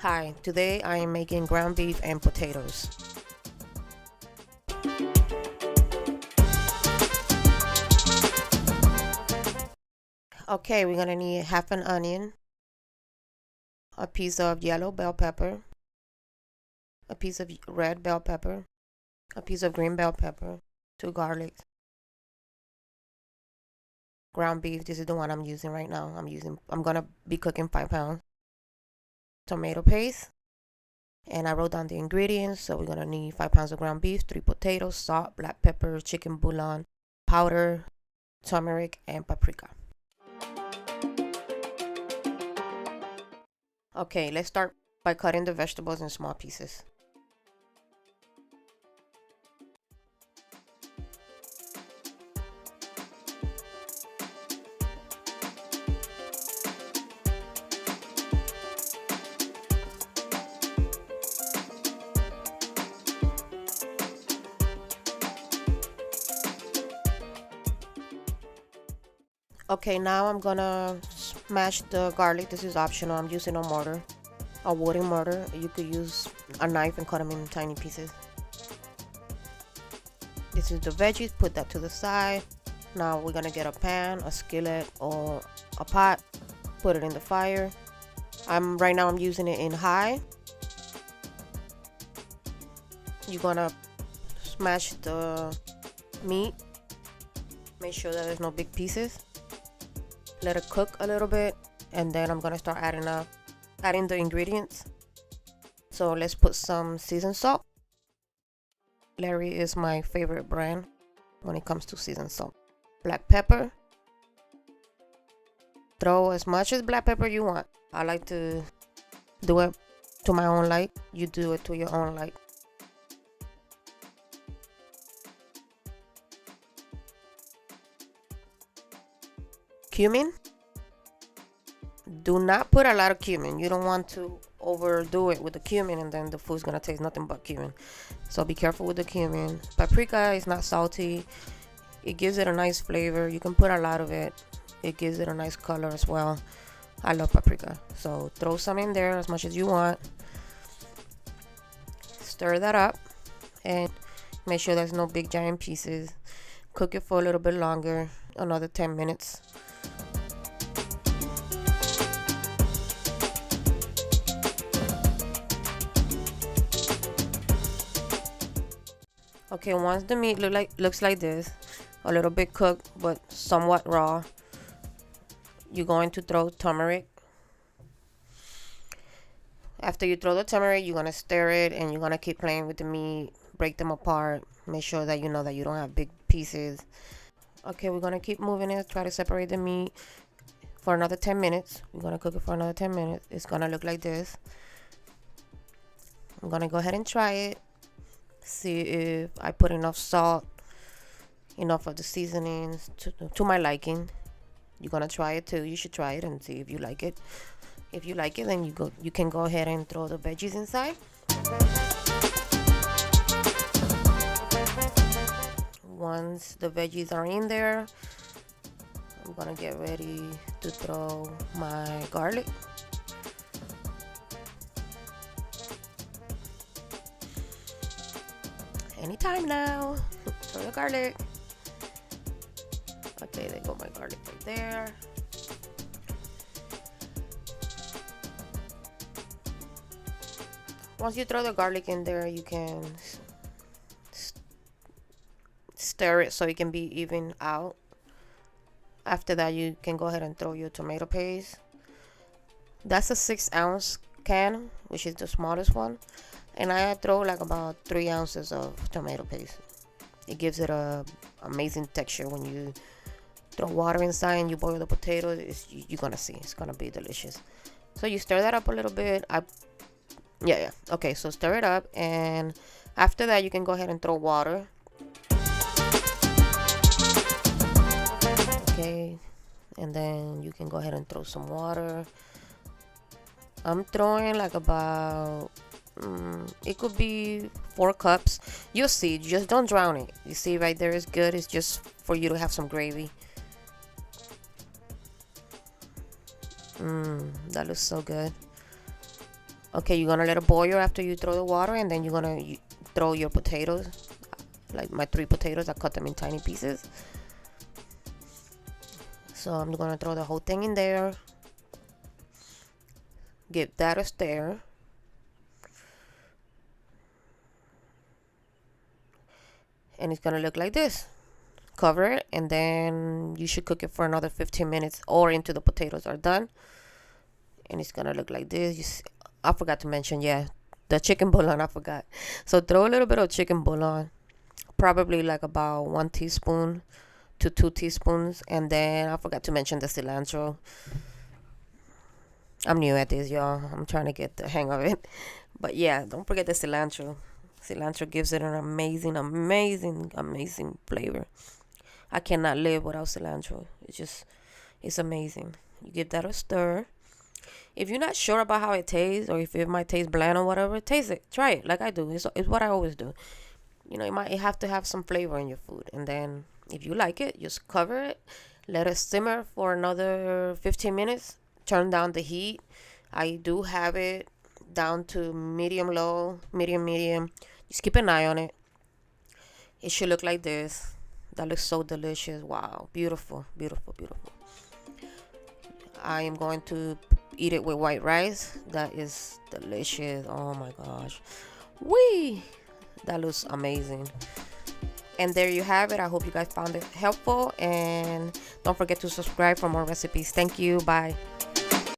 Hi, today I am making ground beef and potatoes. Okay, we're gonna need half an onion, a piece of yellow bell pepper, a piece of red bell pepper, a piece of green bell pepper, 2 garlics, ground beef. This is the one I'm using right now. I'm gonna be cooking 5 pounds. Tomato paste, and I wrote down the ingredients. So we're gonna need 5 pounds of ground beef, 3 potatoes, salt, black pepper, chicken bouillon powder, turmeric, and paprika. Okay, let's start by cutting the vegetables in small pieces. Okay, now I'm gonna smash the garlic. This is optional. I'm using a mortar, a wooden mortar. You could use a knife and cut them in tiny pieces. This is the veggies. Put that to the side. Now we're gonna get a pan, a skillet, or a pot. Put it in the fire. Right now I'm using it in high. You're gonna smash the meat. Make sure that there's no big pieces. Let it cook a little bit, and then I'm gonna start adding the ingredients. So let's put some seasoned salt. Larry is my favorite brand when it comes to seasoned salt. Black pepper. Throw as much as black pepper you want. I like to do it to my own like. You do it to your own like. Cumin. Do not put a lot of cumin. You don't want to overdo it with the cumin, and then the food's gonna taste nothing but cumin. So be careful with the cumin. Paprika is not salty. It gives it a nice flavor. You can put a lot of it. It gives it a nice color as well. I love paprika. So throw some in there as much as you want. Stir that up and make sure there's no big giant pieces. Cook it for a little bit longer, another 10 minutes. Okay, once the meat looks like this, a little bit cooked but somewhat raw, you're going to throw turmeric. After you throw the turmeric, you're gonna stir it, and you're gonna keep playing with the meat, break them apart, make sure that you know that you don't have big pieces. Okay, we're gonna keep moving it, try to separate the meat for another 10 minutes. We're gonna cook it for another 10 minutes. It's gonna look like this. I'm gonna go ahead and try it. See if I put enough salt, enough of the seasonings to my liking. You're gonna try it too. You should try it and see if you like it. If you like it, then you can go ahead and throw the veggies inside. Once the veggies are in there, I'm gonna get ready to throw my garlic. Anytime now. Throw the garlic. Okay, there go my garlic right there. Once you throw the garlic in there, you can stir it so it can be even out. After that, you can go ahead and throw your tomato paste. That's a 6-ounce can, which is the smallest one. And I throw like about 3 ounces of tomato paste. It gives it a amazing texture. When you throw water inside and you boil the potatoes, you're gonna see it's gonna be delicious. So you stir that up a little bit. Yeah. Okay, so stir it up, and after that you can go ahead and throw water. Okay, and then you can go ahead and throw some water. I'm throwing like about it could be 4 cups. You'll see. Just don't drown it. You see right there is good. It's just for you to have some gravy. That looks so good. Okay, you're gonna let it boil after you throw the water, and then you're gonna throw your potatoes. Like my 3 potatoes, I cut them in tiny pieces. So I'm gonna throw the whole thing in there. Give that a stir. And it's gonna look like this. Cover it, and then you should cook it for another 15 minutes or until the potatoes are done. And it's gonna look like this. I forgot to mention, yeah, the chicken bouillon, I forgot. So throw a little bit of chicken bouillon, probably like about 1 teaspoon to 2 teaspoons. And then I forgot to mention the cilantro. I'm new at this, y'all. I'm trying to get the hang of it. But yeah, don't forget the cilantro. Cilantro gives it an amazing, amazing, amazing flavor. I cannot live without cilantro. It's amazing. You give that a stir. If you're not sure about how it tastes, or if it might taste bland or whatever, taste it. Try it like I do. It's what I always do. It might have to have some flavor in your food. And then if you like it, just cover it. Let it simmer for another 15 minutes. Turn down the heat. I do have it down to medium low, medium. Just keep an eye on it. It should look like this. That looks so delicious. Wow. Beautiful, beautiful, beautiful. I am going to eat it with white rice. That is delicious. Oh my gosh. Wee! That looks amazing. And there you have it. I hope you guys found it helpful. And don't forget to subscribe for more recipes. Thank you. Bye.